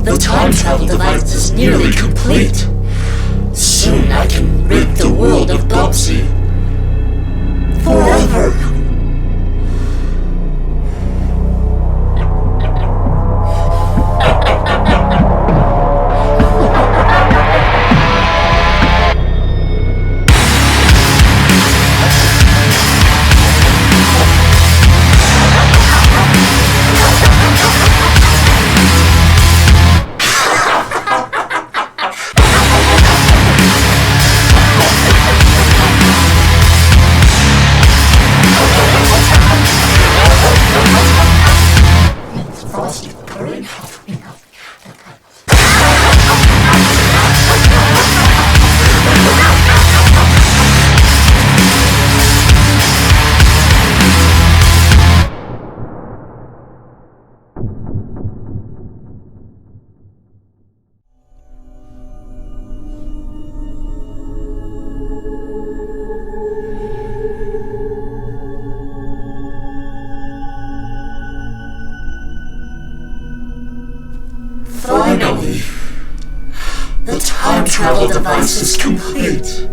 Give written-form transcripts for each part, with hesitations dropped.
The time travel device is nearly complete. Soon I can rid the world of Bubsy. Forever. Finally, the time travel device is complete.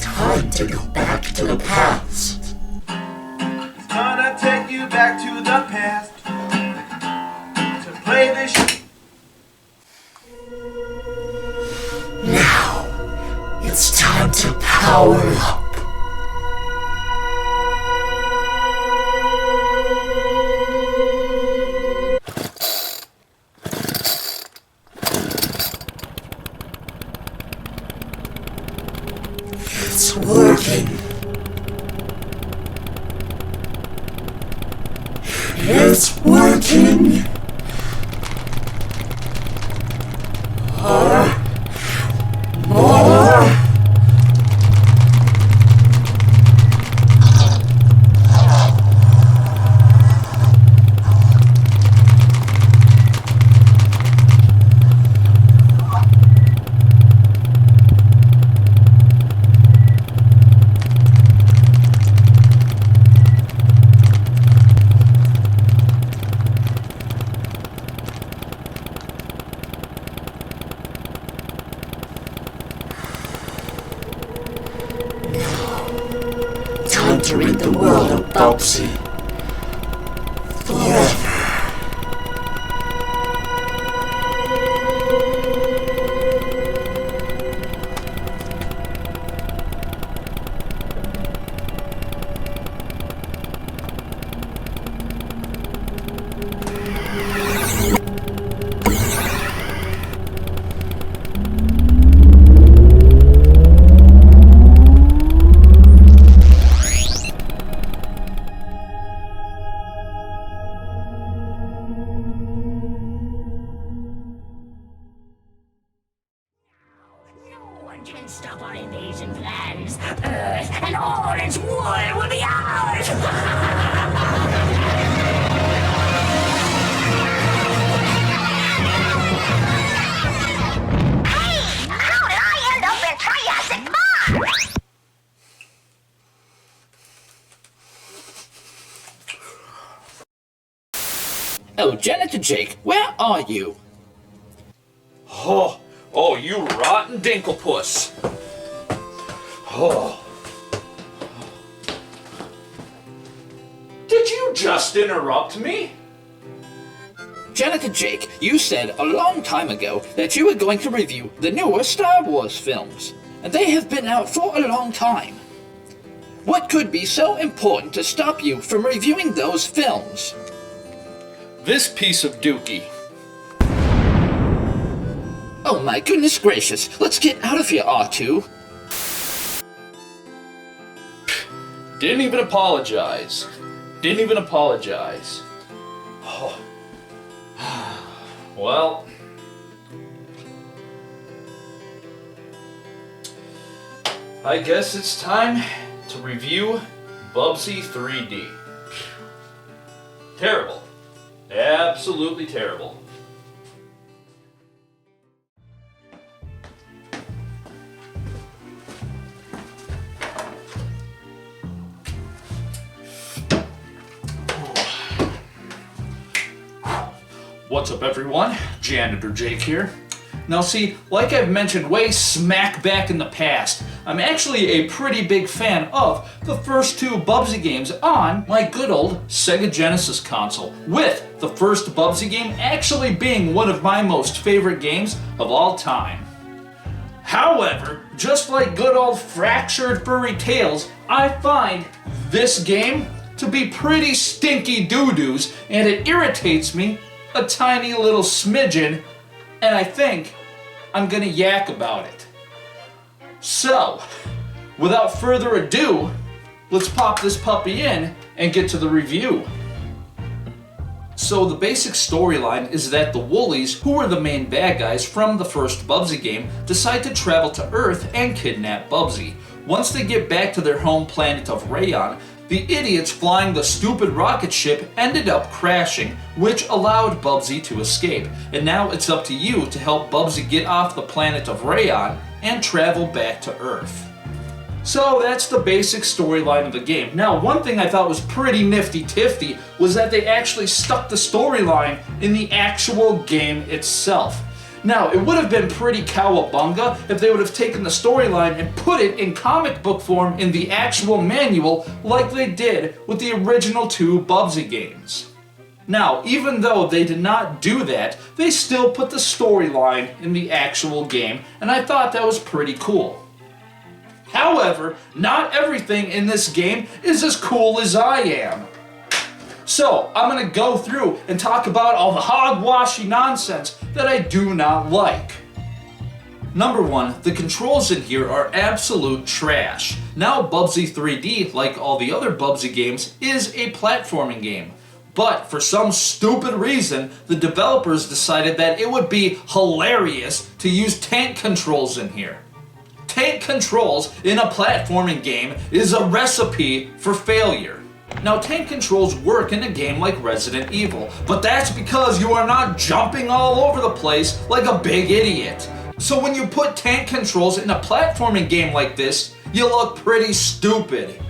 Time to go back to the past. It's gonna take you back to the past to play this. Now, it's time to power up. It's working. It's working. More. Time to rid the world of Bubsy. Forever. Can stop our invasion plans. Earth and all its wood will be ours! Hey! How did I end up in Triassic Park? Oh, Janitor Jake, where are you? Oh, you rotten dinklepuss. Oh. Did you just interrupt me? Janitor Jake, you said a long time ago that you were going to review the newer Star Wars films, and they have been out for a long time. What could be so important to stop you from reviewing those films? This piece of dookie. Oh my goodness gracious, let's get out of here, R2. Didn't even apologize. Oh. Well. I guess it's time to review Bubsy 3D. Terrible. Absolutely terrible. What's up everyone, Janitor Jake here. Now see, like I've mentioned way smack back in the past, I'm actually a pretty big fan of the first two Bubsy games on my good old Sega Genesis console, with the first Bubsy game actually being one of my most favorite games of all time. However, just like good old Fractured Furry Tales, I find this game to be pretty stinky doo-doos, and it irritates me a tiny little smidgen, and I think I'm gonna yak about it. So, without further ado, let's pop this puppy in and get to the review. So the basic storyline is that the Woolies, who are the main bad guys from the first Bubsy game, decide to travel to Earth and kidnap Bubsy. Once they get back to their home planet of Rayon, the idiots flying the stupid rocket ship ended up crashing, which allowed Bubsy to escape. And now it's up to you to help Bubsy get off the planet of Rayon and travel back to Earth. So that's the basic storyline of the game. Now, one thing I thought was pretty nifty-tifty was that they actually stuck the storyline in the actual game itself. Now, it would have been pretty cowabunga if they would have taken the storyline and put it in comic book form in the actual manual like they did with the original two Bubsy games. Now, even though they did not do that, they still put the storyline in the actual game, and I thought that was pretty cool. However, not everything in this game is as cool as I am. So, I'm going to go through and talk about all the hogwashy nonsense that I do not like. Number one, the controls in here are absolute trash. Now, Bubsy 3D, like all the other Bubsy games, is a platforming game. But for some stupid reason, the developers decided that it would be hilarious to use tank controls in here. Tank controls in a platforming game is a recipe for failure. Now, tank controls work in a game like Resident Evil, but that's because you are not jumping all over the place like a big idiot. So when you put tank controls in a platforming game like this, you look pretty stupid.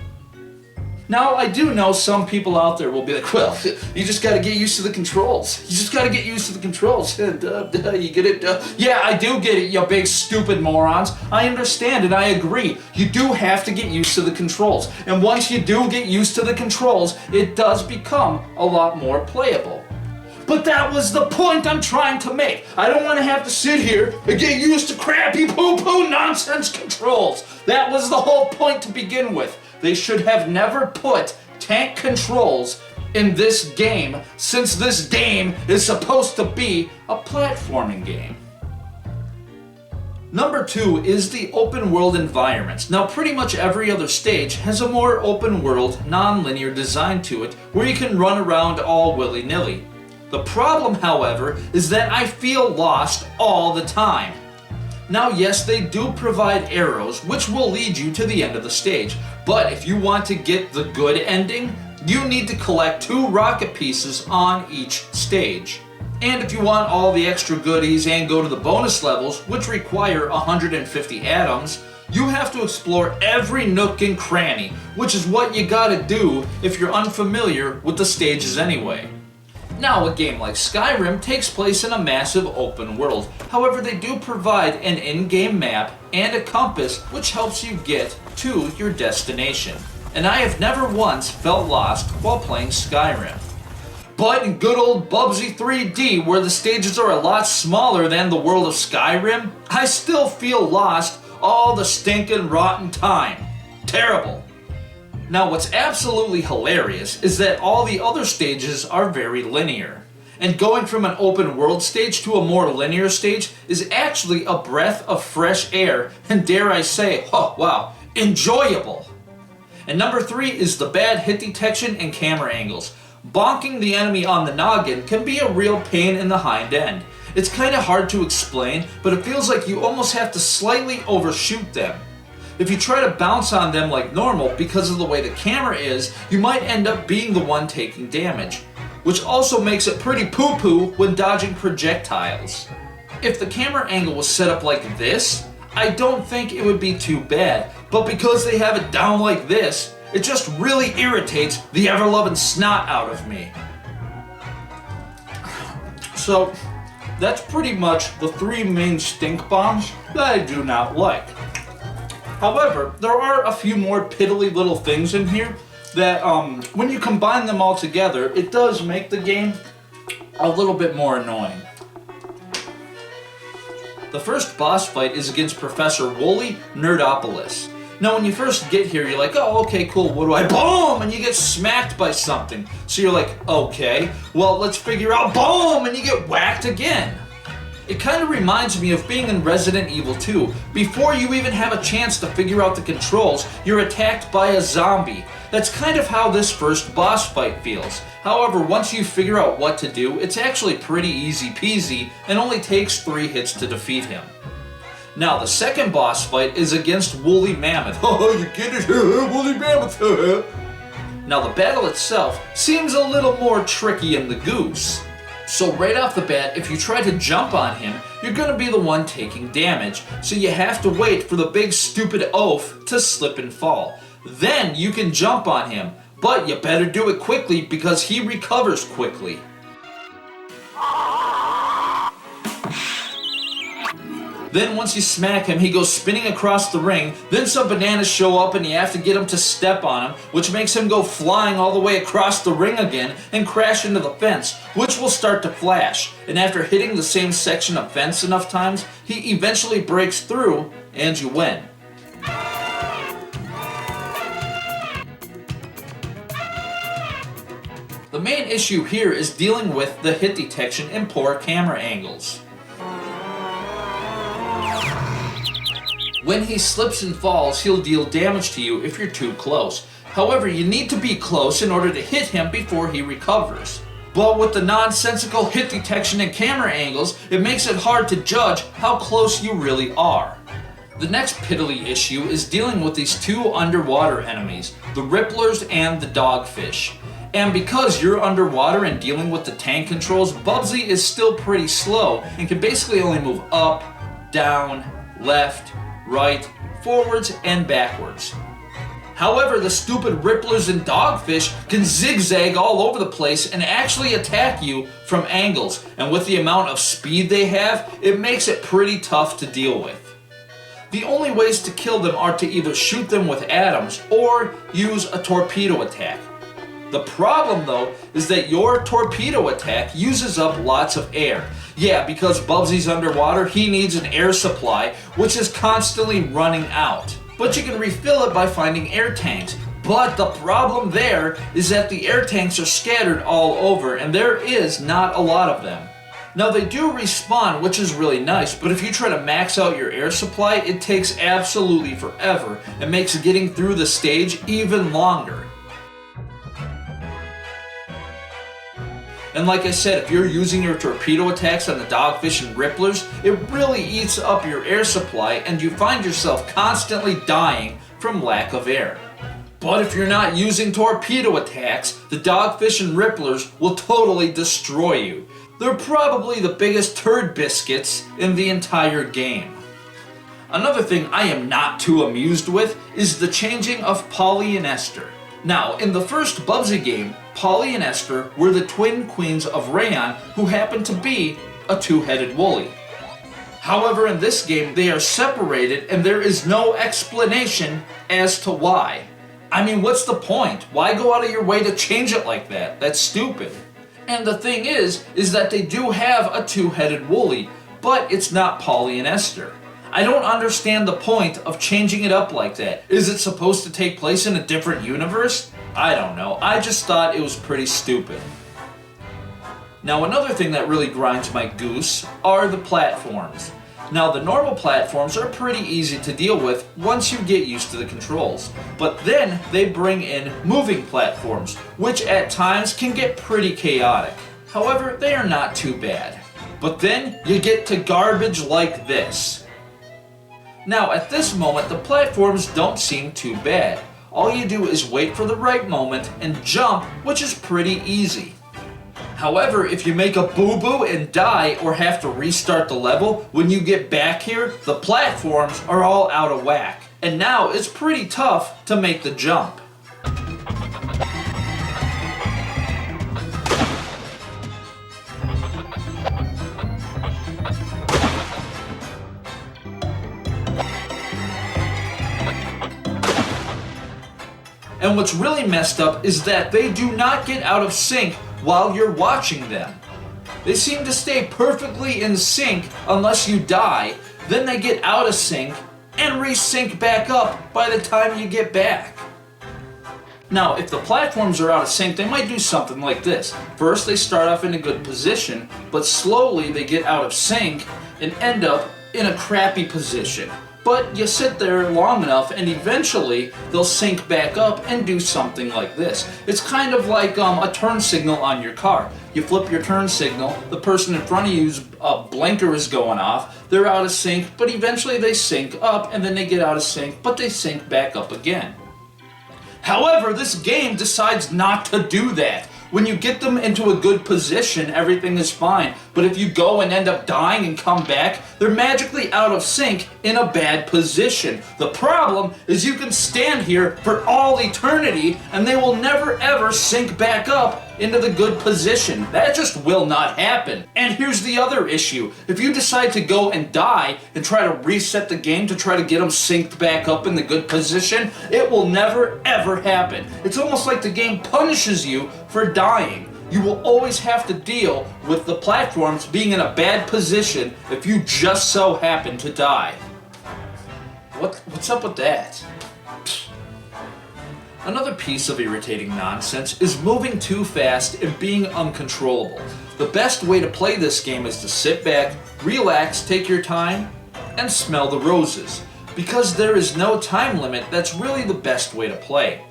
Now, I do know some people out there will be like, well, you just gotta get used to the controls. You just gotta get used to the controls. You get it? Yeah, I do get it, you big stupid morons. I understand and I agree. You do have to get used to the controls. And once you do get used to the controls, it does become a lot more playable. But that was the point I'm trying to make. I don't want to have to sit here and get used to crappy poo-poo nonsense controls. That was the whole point to begin with. They should have never put tank controls in this game, since this game is supposed to be a platforming game. Number two is the open world environments. Now, pretty much every other stage has a more open world, non-linear design to it, where you can run around all willy-nilly. The problem, however, is that I feel lost all the time. Now, yes, they do provide arrows, which will lead you to the end of the stage, but if you want to get the good ending, you need to collect 2 rocket pieces on each stage. And if you want all the extra goodies and go to the bonus levels, which require 150 atoms, you have to explore every nook and cranny, which is what you gotta do if you're unfamiliar with the stages anyway. Now, a game like Skyrim takes place in a massive open world. However, they do provide an in-game map and a compass which helps you get to your destination. And I have never once felt lost while playing Skyrim. But in good old Bubsy 3D, where the stages are a lot smaller than the world of Skyrim, I still feel lost all the stinking rotten time. Terrible. Now, what's absolutely hilarious is that all the other stages are very linear. And going from an open world stage to a more linear stage is actually a breath of fresh air, and dare I say, oh wow, enjoyable. And number 3 is the bad hit detection and camera angles. Bonking the enemy on the noggin can be a real pain in the hind end. It's kind of hard to explain, but it feels like you almost have to slightly overshoot them. If you try to bounce on them like normal because of the way the camera is, you might end up being the one taking damage, which also makes it pretty poo-poo when dodging projectiles. If the camera angle was set up like this, I don't think it would be too bad, but because they have it down like this, it just really irritates the ever-loving snot out of me. So So that's pretty much the three main stink bombs that I do not like. However, there are a few more piddly little things in here that when you combine them all together, it does make the game a little bit more annoying. The first boss fight is against Professor Wooly Nerdopolis. Now when you first get here, you're like, oh, okay, cool, what do I... Boom! And you get smacked by something. So you're like, okay, well, let's figure out... Boom! And you get whacked again. It kind of reminds me of being in Resident Evil 2. Before you even have a chance to figure out the controls, you're attacked by a zombie. That's kind of how this first boss fight feels. However, once you figure out what to do, it's actually pretty easy peasy and only takes 3 hits to defeat him. Now, the second boss fight is against Woolly Mammoth. Oh, you get it? Woolly Mammoth. Now, the battle itself seems a little more tricky in the goose. So right off the bat, if you try to jump on him, you're going to be the one taking damage. So you have to wait for the big stupid oaf to slip and fall. Then you can jump on him, but you better do it quickly because he recovers quickly. Then once you smack him, he goes spinning across the ring, then some bananas show up and you have to get him to step on him, which makes him go flying all the way across the ring again and crash into the fence, which will start to flash. And after hitting the same section of fence enough times, he eventually breaks through and you win. The main issue here is dealing with the hit detection and poor camera angles. When he slips and falls, he'll deal damage to you if you're too close. However, you need to be close in order to hit him before he recovers. But with the nonsensical hit detection and camera angles, it makes it hard to judge how close you really are. The next piddly issue is dealing with these 2 underwater enemies, the Ripplers and the Dogfish. And because you're underwater and dealing with the tank controls, Bubsy is still pretty slow and can basically only move up, down, left, right, forwards, and backwards. However, the stupid Ripplers and Dogfish can zigzag all over the place and actually attack you from angles, and with the amount of speed they have, it makes it pretty tough to deal with. The only ways to kill them are to either shoot them with atoms or use a torpedo attack. The problem, though, is that your torpedo attack uses up lots of air. Yeah, because Bubsy's underwater, he needs an air supply, which is constantly running out. But you can refill it by finding air tanks. But the problem there is that the air tanks are scattered all over, and there is not a lot of them. Now, they do respawn, which is really nice, but if you try to max out your air supply, it takes absolutely forever and makes getting through the stage even longer. And like I said, if you're using your torpedo attacks on the Dogfish and Ripplers, it really eats up your air supply and you find yourself constantly dying from lack of air. But if you're not using torpedo attacks, the Dogfish and Ripplers will totally destroy you. They're probably the biggest turd biscuits in the entire game. Another thing I am not too amused with is the changing of Polly and Esther. Now, in the first Bubsy game, Polly and Esther were the twin queens of Rayon who happened to be a 2-headed woolly. However, in this game, they are separated and there is no explanation as to why. I mean, what's the point? Why go out of your way to change it like that? That's stupid. And the thing is that they do have a 2-headed woolly, but it's not Polly and Esther. I don't understand the point of changing it up like that. Is it supposed to take place in a different universe? I don't know. I just thought it was pretty stupid. Now, another thing that really grinds my goose are the platforms. Now, the normal platforms are pretty easy to deal with once you get used to the controls. But then they bring in moving platforms, which at times can get pretty chaotic. However, they are not too bad. But then you get to garbage like this. Now, at this moment, the platforms don't seem too bad. All you do is wait for the right moment and jump, which is pretty easy. However, if you make a boo-boo and die or have to restart the level, when you get back here, the platforms are all out of whack. And now it's pretty tough to make the jump. And what's really messed up is that they do not get out of sync while you're watching them. They seem to stay perfectly in sync unless you die, then they get out of sync and resync back up by the time you get back. Now, if the platforms are out of sync, they might do something like this. First, they start off in a good position, but slowly they get out of sync and end up in a crappy position. But you sit there long enough and eventually they'll sync back up and do something like this. It's kind of like a turn signal on your car. You flip your turn signal, the person in front of you's blinker is going off, they're out of sync, but eventually they sync up and then they get out of sync, but they sync back up again. However, this game decides not to do that. When you get them into a good position, everything is fine. But if you go and end up dying and come back, they're magically out of sync in a bad position. The problem is you can stand here for all eternity and they will never ever sync back up into the good position. That just will not happen. And here's the other issue. If you decide to go and die and try to reset the game to try to get them synced back up in the good position, it will never ever happen. It's almost like the game punishes you for dying. You will always have to deal with the platforms being in a bad position if you just so happen to die. What's up with that? Another piece of irritating nonsense is moving too fast and being uncontrollable. The best way to play this game is to sit back, relax, take your time, and smell the roses. Because there is no time limit, that's really the best way to play.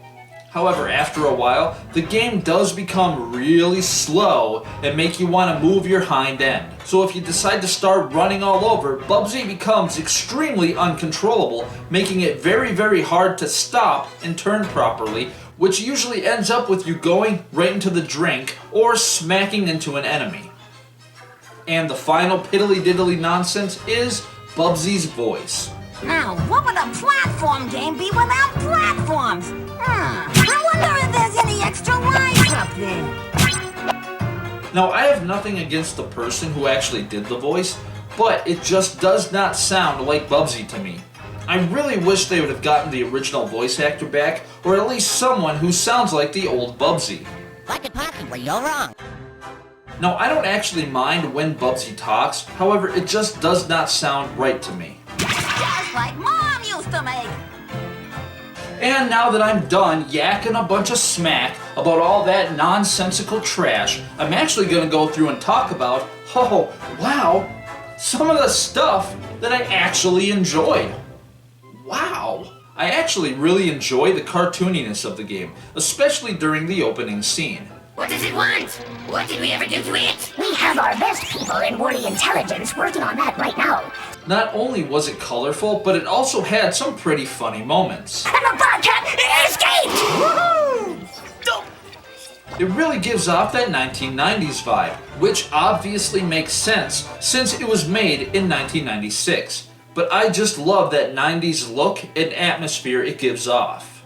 However, after a while, the game does become really slow and make you want to move your hind end. So if you decide to start running all over, Bubsy becomes extremely uncontrollable, making it very, very hard to stop and turn properly, which usually ends up with you going right into the drink or smacking into an enemy. And the final piddly-diddly nonsense is Bubsy's voice. Now, what would a platform game be without platforms? I wonder if there's any extra lines up there. Now, I have nothing against the person who actually did the voice, but it just does not sound like Bubsy to me. I really wish they would have gotten the original voice actor back, or at least someone who sounds like the old Bubsy. What could possibly go wrong? Now, I don't actually mind when Bubsy talks, however, it just does not sound right to me. Just like Mom used to make. And now that I'm done yakking a bunch of smack about all that nonsensical trash, I'm actually going to go through and talk about, oh, wow, some of the stuff that I actually enjoyed. Wow. I actually really enjoy the cartooniness of the game, especially during the opening scene. What does it want? What did we ever do to it? We have our best people in Woody Intelligence working on that right now. Not only was it colorful, but it also had some pretty funny moments. And the Bobcat escaped! Woohoo! It really gives off that 1990s vibe, which obviously makes sense since it was made in 1996. But I just love that 90s look and atmosphere it gives off.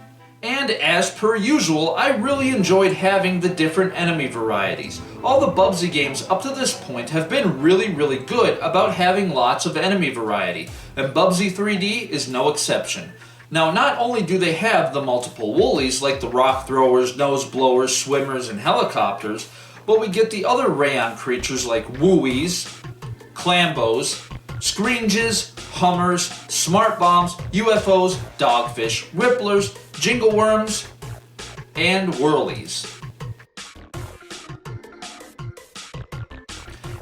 And as per usual, I really enjoyed having the different enemy varieties. All the Bubsy games up to this point have been really, really good about having lots of enemy variety, and Bubsy 3D is no exception. Now, not only do they have the multiple woolies like the rock throwers, nose blowers, swimmers, and helicopters, but we get the other rayon creatures like wooies, clambos, scringes, hummers, smart bombs, UFOs, dogfish, ripplers, jingle worms, and whirlies.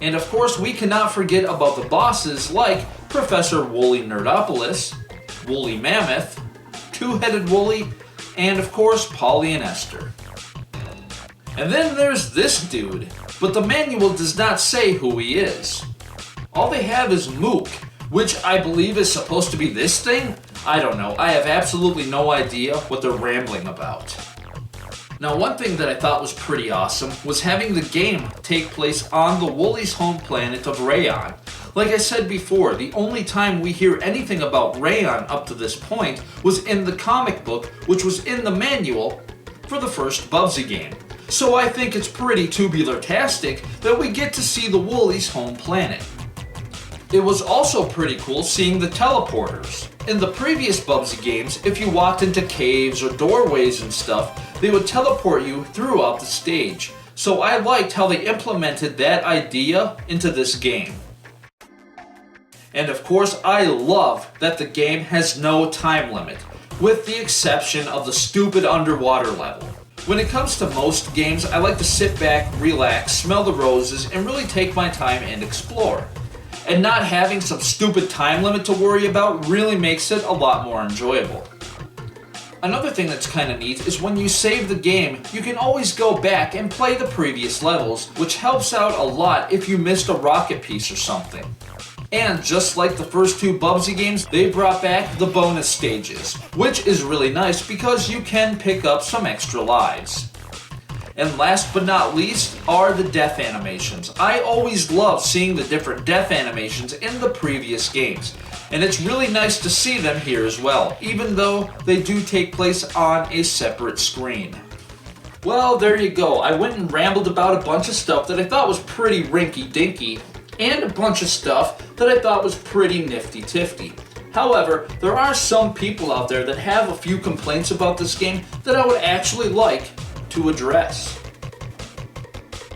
And of course, we cannot forget about the bosses like Professor Woolly Nerdopoulos, Woolly Mammoth, Two-Headed Woolly, and of course, Polly and Esther. And then there's this dude, but the manual does not say who he is. All they have is Mook, which I believe is supposed to be this thing? I don't know. I have absolutely no idea what they're rambling about. Now, one thing that I thought was pretty awesome was having the game take place on the Woolly's home planet of Rayon. Like I said before, the only time we hear anything about Rayon up to this point was in the comic book, which was in the manual for the first Bubsy game. So I think it's pretty tubular-tastic that we get to see the Woolly's home planet. It was also pretty cool seeing the teleporters. In the previous Bubsy games, if you walked into caves or doorways and stuff, they would teleport you throughout the stage. So I liked how they implemented that idea into this game. And of course, I love that the game has no time limit, with the exception of the stupid underwater level. When it comes to most games, I like to sit back, relax, smell the roses, and really take my time and explore. And not having some stupid time limit to worry about really makes it a lot more enjoyable. Another thing that's kind of neat is when you save the game, you can always go back and play the previous levels, which helps out a lot if you missed a rocket piece or something. And just like the first two Bubsy games, they brought back the bonus stages, which is really nice because you can pick up some extra lives. And last but not least are the death animations. I always love seeing the different death animations in the previous games, and it's really nice to see them here as well, even though they do take place on a separate screen. Well, there you go. I went and rambled about a bunch of stuff that I thought was pretty rinky-dinky, and a bunch of stuff that I thought was pretty nifty-tifty. However, there are some people out there that have a few complaints about this game that I would actually like to address.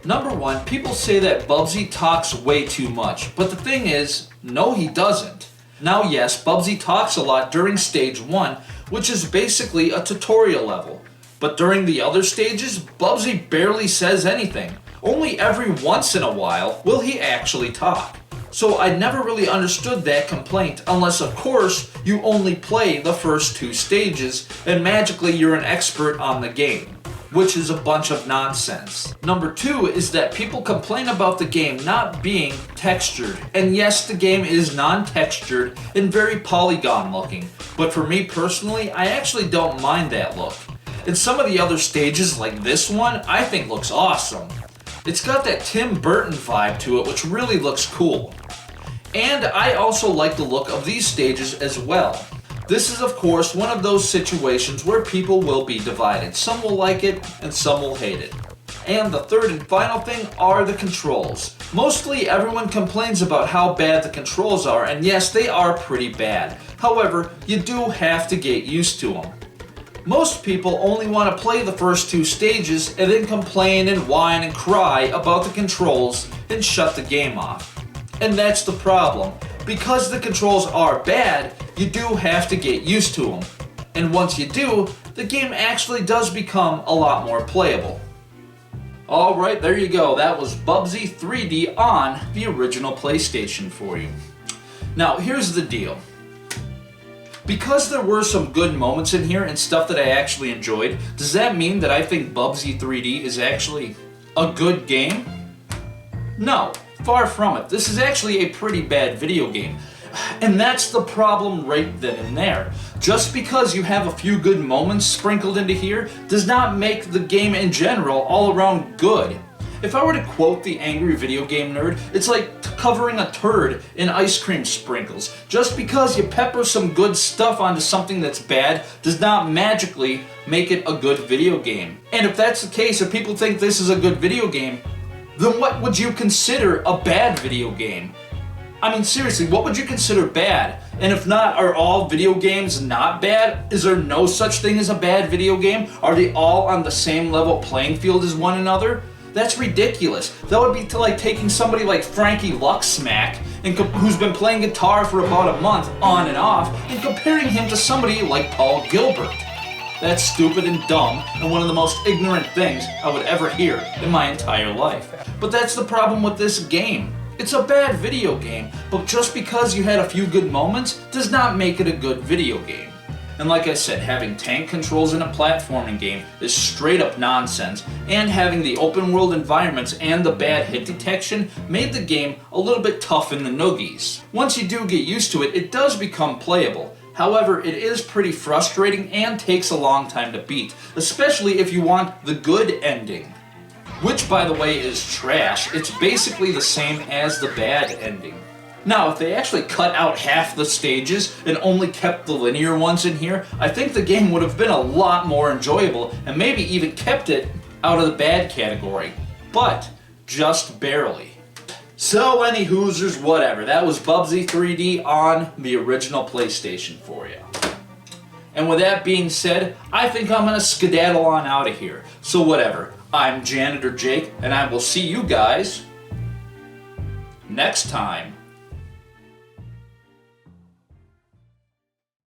Number one, people say that Bubsy talks way too much, but the thing is, no he doesn't. Now yes, Bubsy talks a lot during stage 1, which is basically a tutorial level, but during the other stages, Bubsy barely says anything. Only every once in a while will he actually talk. So I never really understood that complaint unless of course you only play the first 2 stages and magically you're an expert on the game, which is a bunch of nonsense. Number 2 is that people complain about the game not being textured. And yes, the game is non-textured and very polygon looking, but for me personally, I actually don't mind that look. And some of the other stages like this one, I think looks awesome. It's got that Tim Burton vibe to it, which really looks cool. And I also like the look of these stages as well. This is of course one of those situations where people will be divided. Some will like it and some will hate it. And the third and final thing are the controls. Mostly everyone complains about how bad the controls are, and yes, they are pretty bad. However, you do have to get used to them. Most people only want to play the first 2 stages and then complain and whine and cry about the controls and shut the game off. And that's the problem. Because the controls are bad, you do have to get used to them. And once you do, the game actually does become a lot more playable. Alright, there you go. That was Bubsy 3D on the original PlayStation for you. Now, here's the deal. Because there were some good moments in here and stuff that I actually enjoyed, does that mean that I think Bubsy 3D is actually a good game? No, far from it. This is actually a pretty bad video game. And that's the problem right then and there. Just because you have a few good moments sprinkled into here does not make the game in general all around good. If I were to quote the angry video game nerd, it's like covering a turd in ice cream sprinkles. Just because you pepper some good stuff onto something that's bad does not magically make it a good video game. And if that's the case, if people think this is a good video game, then what would you consider a bad video game? I mean, seriously, what would you consider bad? And if not, are all video games not bad? Is there no such thing as a bad video game? Are they all on the same level playing field as one another? That's ridiculous. That would be like taking somebody like Frankie Lucksmack, who's been playing guitar for about a month on and off, and comparing him to somebody like Paul Gilbert. That's stupid and dumb, and one of the most ignorant things I would ever hear in my entire life. But that's the problem with this game. It's a bad video game, but just because you had a few good moments does not make it a good video game. And like I said, having tank controls in a platforming game is straight up nonsense, and having the open world environments and the bad hit detection made the game a little bit tough in the noogies. Once you do get used to it, it does become playable. However, it is pretty frustrating and takes a long time to beat, especially if you want the good ending. Which, by the way, is trash. It's basically the same as the bad ending. Now, if they actually cut out half the stages and only kept the linear ones in here, I think the game would have been a lot more enjoyable and maybe even kept it out of the bad category. But just barely. So any Hoosers, whatever. That was Bubsy 3D on the original PlayStation for you. And with that being said, I think I'm gonna skedaddle on out of here. So whatever. I'm Janitor Jake, and I will see you guys next time.